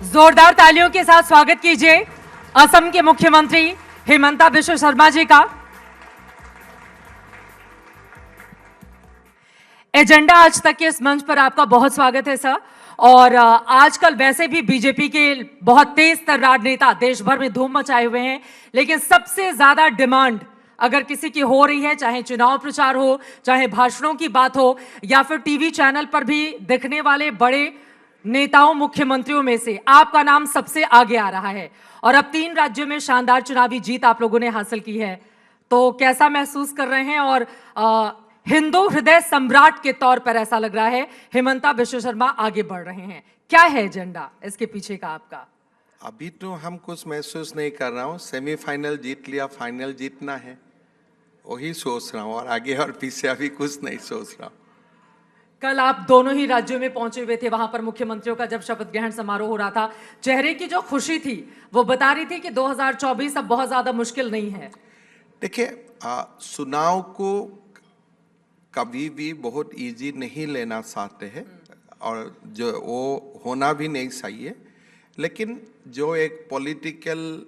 जोरदार तालियों के साथ स्वागत कीजिए असम के मुख्यमंत्री हिमंता बिश्व शर्मा जी का। एजेंडा आज तक के इस मंच पर आपका बहुत स्वागत है सर। और आजकल वैसे भी बीजेपी के बहुत तेज तर्रार नेता देश भर में धूम मचाए हुए हैं, लेकिन सबसे ज्यादा डिमांड अगर किसी की हो रही है, चाहे चुनाव प्रचार हो, चाहे भाषणों की बात हो, या फिर टीवी चैनल पर भी दिखने वाले बड़े नेताओं मुख्यमंत्रियों में से आपका नाम सबसे आगे आ रहा है। और अब 3 राज्यों में शानदार चुनावी जीत आप लोगों ने हासिल की है, तो कैसा महसूस कर रहे हैं? और हिंदू हृदय सम्राट के तौर पर ऐसा लग रहा है हिमंता बिश्व शर्मा आगे बढ़ रहे हैं, क्या है एजेंडा इसके पीछे का आपका? अभी तो हम कुछ महसूस नहीं कर रहा हूँ। सेमीफाइनल जीत लिया, फाइनल जीतना है, वही सोच रहा हूँ, और आगे और पीछे अभी कुछ नहीं सोच रहा हूँ। कल आप दोनों ही राज्यों में पहुंचे हुए थे, वहां पर मुख्यमंत्रियों का जब शपथ ग्रहण समारोह हो रहा था, चेहरे की जो खुशी थी वो बता रही थी कि 2024 अब बहुत ज्यादा मुश्किल नहीं है। देखिए, चुनाव को कभी भी बहुत इजी नहीं लेना चाहते हैं, और जो वो होना भी नहीं चाहिए। लेकिन जो एक पॉलिटिकल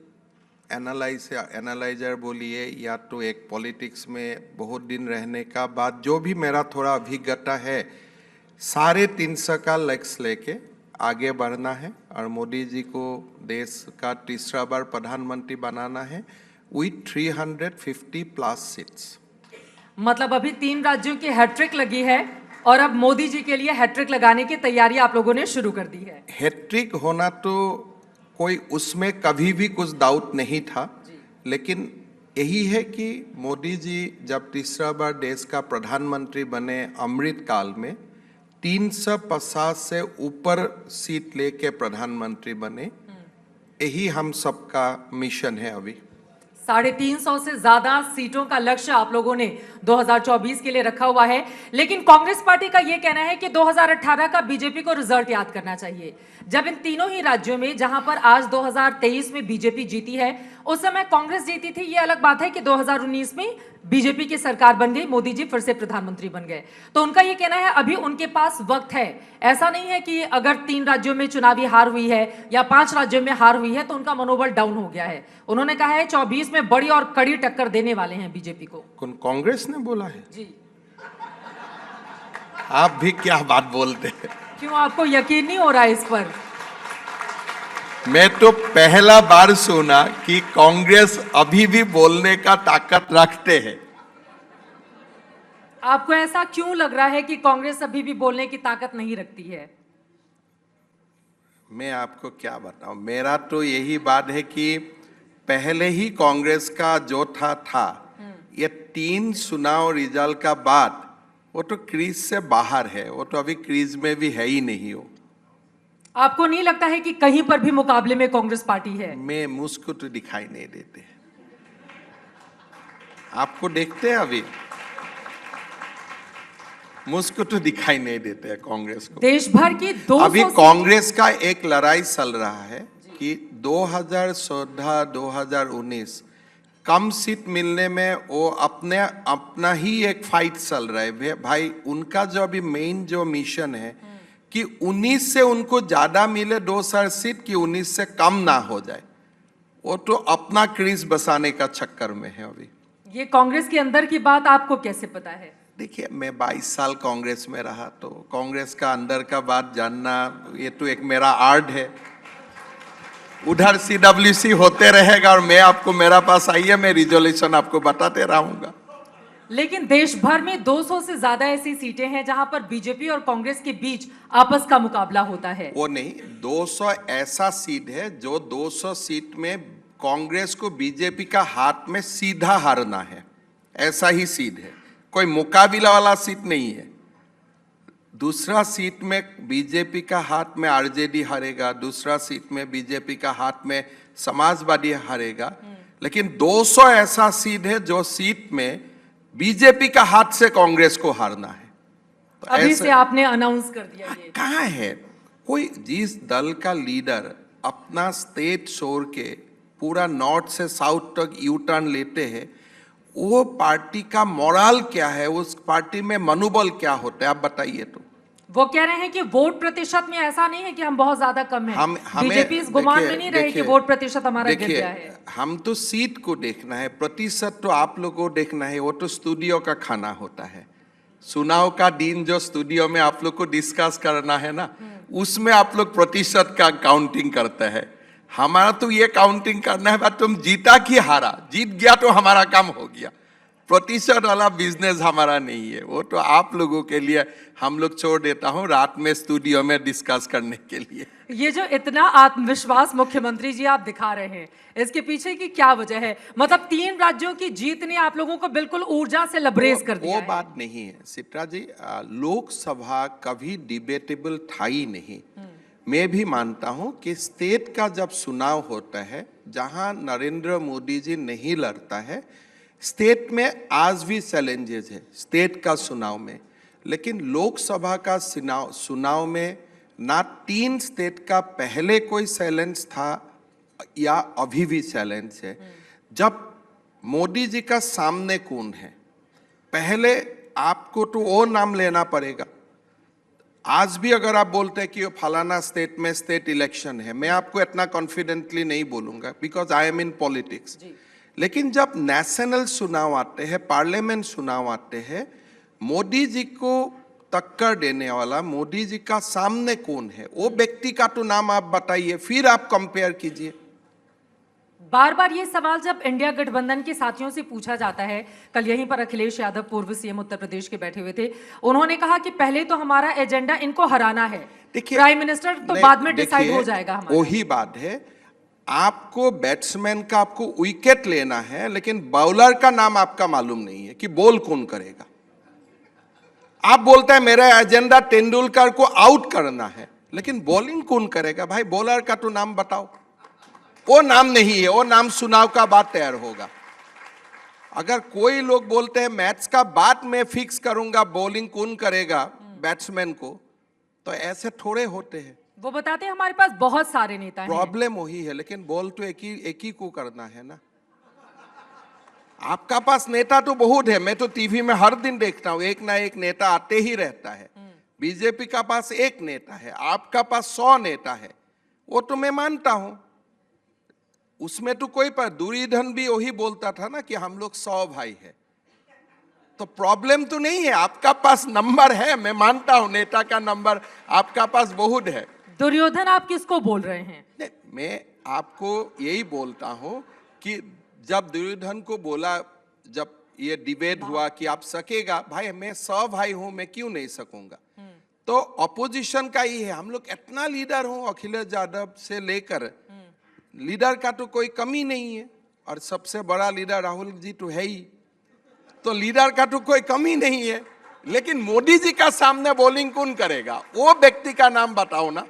एनालाइजर बोलिए, या तो एक पॉलिटिक्स में बहुत दिन रहने का बाद जो भी मेरा थोड़ा अभिज्ञता है, 350 का लक्ष्य लेके आगे बढ़ना है और मोदी जी को देश का तीसरा बार प्रधानमंत्री बनाना है विथ 350+ सीट्स। मतलब अभी 3 राज्यों की हैट्रिक लगी है और अब मोदी जी के लिए हैट्रिक लगाने की तैयारी आप लोगों ने शुरू कर दी है। हैट्रिक होना तो कोई उसमें कभी भी कुछ डाउट नहीं था, लेकिन यही है कि मोदी जी जब तीसरा बार देश का प्रधानमंत्री बने अमृत काल में 350 से ऊपर सीट लेके प्रधानमंत्री बने, यही हम सबका मिशन है। अभी 350 से ज्यादा सीटों का लक्ष्य आप लोगों ने 2024 के लिए रखा हुआ है, लेकिन कांग्रेस पार्टी का यह कहना है कि 2018 का बीजेपी को रिजल्ट याद करना चाहिए, जब इन तीनों ही राज्यों में, जहां पर आज 2023 में बीजेपी जीती है, उस समय कांग्रेस जीती थी। ये अलग बात है कि 2019 में बीजेपी की सरकार बन गई, मोदी जी फिर से प्रधानमंत्री बन गए। तो उनका यह कहना है अभी उनके पास वक्त है। ऐसा नहीं है कि अगर 3 राज्यों में चुनावी हार हुई है या 5 राज्यों में हार हुई है तो उनका मनोबल डाउन हो गया है। उन्होंने कहा है 24 में बड़ी और कड़ी टक्कर देने वाले हैं बीजेपी को। कांग्रेस ने बोला है जी। आप भी क्या बात बोलते हैं? क्यों, आपको यकीन नहीं हो रहा है इस पर? मैं तो पहला बार सुना कि कांग्रेस अभी भी बोलने का ताकत रखते हैं। आपको ऐसा क्यों लग रहा है कि कांग्रेस अभी भी बोलने की ताकत नहीं रखती है? मैं आपको क्या बताऊं, मेरा तो यही बात है कि पहले ही कांग्रेस का जो था ये 3 चुनाव रिजल्ट का बाद वो तो क्रीज से बाहर है, वो तो अभी क्रीज में भी है ही नहीं हो। आपको नहीं लगता है कि कहीं पर भी मुकाबले में कांग्रेस पार्टी है? मैं मुझको तो दिखाई नहीं देते। आपको देखते हैं अभी? मुझको तो दिखाई नहीं देते हैं कांग्रेस को। देश भर की 200 अभी कांग्रेस का एक लड़ाई चल रहा है कि 2014-2019 कम सीट मिलने में वो अपना ही एक फाइट चल रहा है भाई। उनका जो अभी मेन जो मिशन है कि 19 से उनको ज्यादा मिले 2 सीट, कि 19 से कम ना हो जाए, वो तो अपना क्रीज बसाने का चक्कर में है अभी। ये कांग्रेस के अंदर की बात आपको कैसे पता है? देखिए, मैं 22 साल कांग्रेस में रहा, तो कांग्रेस का अंदर का बात जानना ये तो एक मेरा आर्ट है। उधर CWC होते रहेगा और मैं आपको, मेरा पास आइए, मैं रिजोल्यूशन आपको बताते रहूंगा। लेकिन देश भर में 200 से ज्यादा ऐसी सीटें हैं जहां पर बीजेपी और कांग्रेस के बीच आपस का मुकाबला होता है। वो नहीं, 200 ऐसा सीट है जो 200 सीट में कांग्रेस को बीजेपी का हाथ में सीधा हारना है, ऐसा ही सीट है, कोई मुकाबला वाला सीट नहीं है। दूसरा सीट में बीजेपी का हाथ में आरजेडी हारेगा, दूसरा सीट में बीजेपी का हाथ में समाजवादी हारेगा, लेकिन 200 ऐसा सीट है जो सीट में बीजेपी का हाथ से कांग्रेस को हारना है। तो अभी से आपने अनाउंस कर दिया ये। कहाँ है कोई? जिस दल का लीडर अपना स्टेट छोड़ के पूरा नॉर्थ से साउथ तक यू टर्न लेते हैं, वो पार्टी का मोरल क्या है, उस पार्टी में मनोबल क्या होता है, आप बताइए तो। वो कह रहे हैं कि वोट प्रतिशत में ऐसा नहीं है कि हम बहुत ज्यादा कम हैं। बीजेपी इस गुमान में नहीं रहे कि वोट प्रतिशत हमारा गिर गया है। हम तो सीट को देखना है, प्रतिशत तो आप लोगों को देखना है, वो तो स्टूडियो का खाना होता है। चुनाव का दिन जो स्टूडियो में आप लोग को डिस्कस करना है ना, उसमें आप लोग प्रतिशत का काउंटिंग करते हैं। हमारा तो ये काउंटिंग करना है, तुम जीता कि हारा, जीत गया तो हमारा काम हो गया। प्रतिशत वाला बिजनेस हमारा नहीं है, वो तो आप लोगों के लिए हम लोग छोड़ देता हूँ रात में स्टूडियो में डिस्कस करने के लिए। ये जो इतना आत्मविश्वास मुख्यमंत्री जी आप दिखा रहे हैं, इसके पीछे की क्या वजह है? मतलब 3 राज्यों की जीत ने आप लोगों को बिल्कुल ऊर्जा से लबरेज कर दिया वो है। बात नहीं है सित्रा जी, लोकसभा कभी डिबेटेबल था ही नहीं। मैं भी मानता हूं कि स्टेट का जब चुनाव होता है, जहां नरेंद्र मोदी जी नहीं लड़ता है, स्टेट में आज भी चैलेंजेस है स्टेट का चुनाव में, लेकिन लोकसभा का चुनाव में ना 3 स्टेट का पहले कोई चैलेंज था या अभी भी चैलेंज है। जब मोदी जी का सामने कौन है, पहले आपको तो वो नाम लेना पड़ेगा। आज भी अगर आप बोलते हैं कि फलाना स्टेट में स्टेट इलेक्शन है, मैं आपको इतना कॉन्फिडेंटली नहीं बोलूंगा, because I am in politics. लेकिन जब नेशनल चुनाव आते हैं, पार्लियामेंट चुनाव आते हैं, मोदी जी को टक्कर देने वाला, मोदी जी का सामने कौन है, वो व्यक्ति का तो नाम आप बताइए, फिर आप कंपेयर कीजिए। बार बार ये सवाल जब इंडिया गठबंधन के साथियों से पूछा जाता है, कल यहीं पर अखिलेश यादव पूर्व सीएम उत्तर प्रदेश के बैठे हुए थे, उन्होंने कहा कि पहले तो हमारा एजेंडा इनको हराना है, प्राइम मिनिस्टर तो बाद में डिसाइड हो जाएगा हमारा। वही बात है, आपको बैट्समैन का आपको विकेट लेना है, लेकिन बॉलर का नाम आपका मालूम नहीं है कि बॉल कौन करेगा। आप बोलते हैं मेरा एजेंडा तेंदुलकर को आउट करना है, लेकिन बॉलिंग कौन करेगा? भाई बॉलर का तो नाम बताओ। वो नाम नहीं है, वो नाम चुनाव का बाद तैयार होगा। अगर कोई लोग बोलते हैं मैच का बाद में फिक्स करूंगा बॉलिंग कौन करेगा बैट्समैन को, तो ऐसे थोड़े होते हैं। वो बताते हैं हमारे पास बहुत सारे नेता हैं। प्रॉब्लम वही है, लेकिन बॉल तो एक ही को करना है ना। आपका पास नेता तो बहुत है, मैं तो टीवी में हर दिन देखता हूं, एक ना एक नेता आते ही रहता है। बीजेपी का पास एक नेता है, आपका पास 100 नेता है, वो तो मैं मानता हूं, उसमें तो कोई पर दुर्योधन भी वही बोलता था ना कि हम लोग 100 भाई है। तो प्रॉब्लम तो नहीं है, आपका पास नंबर है, मैं मानता हूं नेता का नंबर आपका पास बहुत है। दुर्योधन आप किसको बोल रहे हैं? नहीं, मैं आपको यही बोलता हूं कि जब दुर्योधन को बोला, जब ये डिबेट हुआ कि आप सकेगा, भाई मैं 100 भाई हूं, मैं क्यों नहीं सकूंगा। तो अपोजिशन का ही है, हम लोग इतना लीडर हूं, अखिलेश यादव से लेकर लीडर का तो कोई कमी नहीं है, और सबसे बड़ा लीडर राहुल जी तो है ही, तो लीडर का तो कोई कमी नहीं है। लेकिन मोदी जी का सामने बॉलिंग कौन करेगा, वो व्यक्ति का नाम बताओ ना।